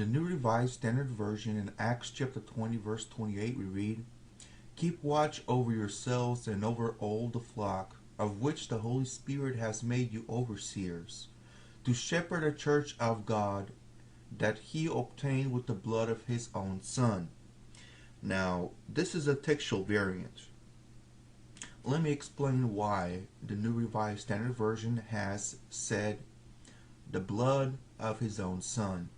the New Revised Standard Version, in Acts chapter 20, verse 28, we read, "Keep watch over yourselves and over all the flock, of which the Holy Spirit has made you overseers, to shepherd the church of God, that he obtained with the blood of his own Son." Now, this is a textual variant. Let me explain why the New Revised Standard Version has said, "the blood of his own Son."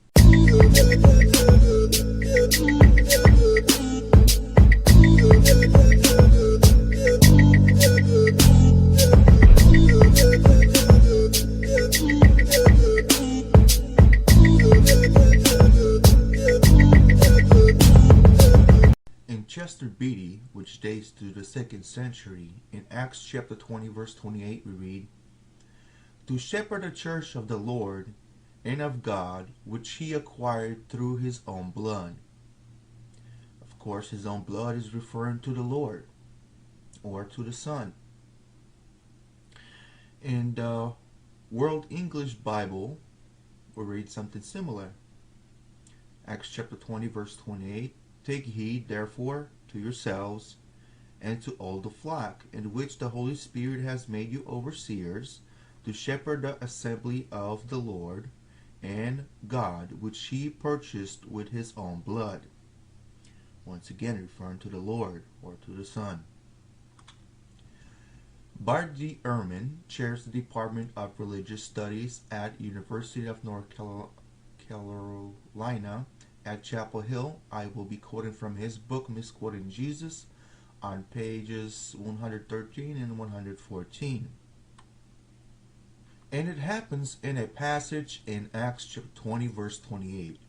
In Chester Beatty, which dates to the 2nd century, in Acts chapter 20, verse 28, we read, "To shepherd the church of the Lord and of God, which he acquired through his own blood." Of course, his own blood is referring to the Lord, or to the Son. In the World English Bible, we read something similar. Acts chapter 20, verse 28, "Take heed, therefore, to yourselves and to all the flock, in which the Holy Spirit has made you overseers, to shepherd the assembly of the Lord and God, which he purchased with his own blood." Once again, referring to the Lord, or to the Son. Bart D. Ehrman chairs the Department of Religious Studies at University of North Carolina at Chapel Hill. I will be quoting from his book, Misquoting Jesus, on pages 113 and 114. And it happens in a passage in Acts chapter 20, verse 28,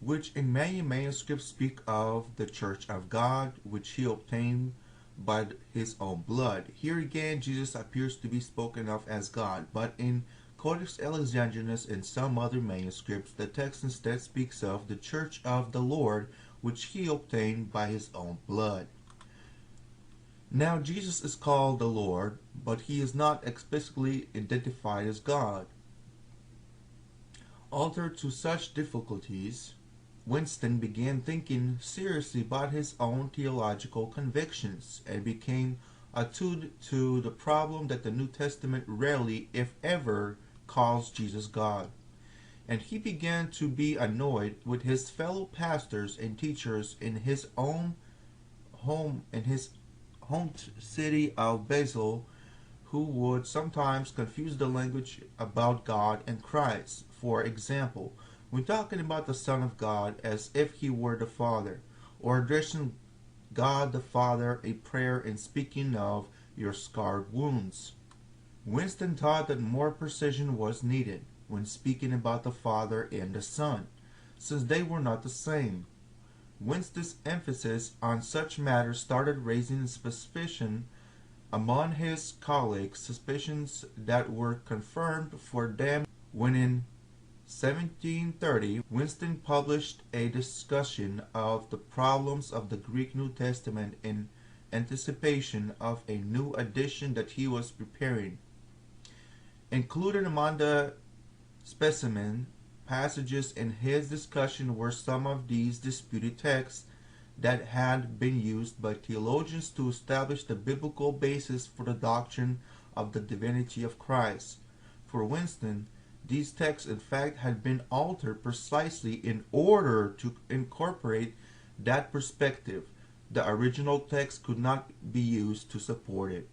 which in many manuscripts speak of the church of God, which he obtained by his own blood. Here again, Jesus appears to be spoken of as God, but in Codex Alexandrinus and some other manuscripts, the text instead speaks of the church of the Lord, which he obtained by his own blood. Now, Jesus is called the Lord, but he is not explicitly identified as God. Altered to such difficulties, Winston began thinking seriously about his own theological convictions and became attuned to the problem that the New Testament rarely, if ever, calls Jesus God. And he began to be annoyed with his fellow pastors and teachers in his own home city of Basel, who would sometimes confuse the language about God and Christ. For example, when talking about the Son of God as if he were the Father, or addressing God the Father a prayer and speaking of "your scarred wounds." Winston thought that more precision was needed when speaking about the Father and the Son, since they were not the same. Winston's emphasis on such matters started raising suspicion among his colleagues, suspicions that were confirmed for them when in 1730 Winston published a discussion of the problems of the Greek New Testament in anticipation of a new edition that he was preparing. Included among the specimen passages in his discussion were some of these disputed texts that had been used by theologians to establish the biblical basis for the doctrine of the divinity of Christ. For Winston, these texts in fact had been altered precisely in order to incorporate that perspective. The original text could not be used to support it.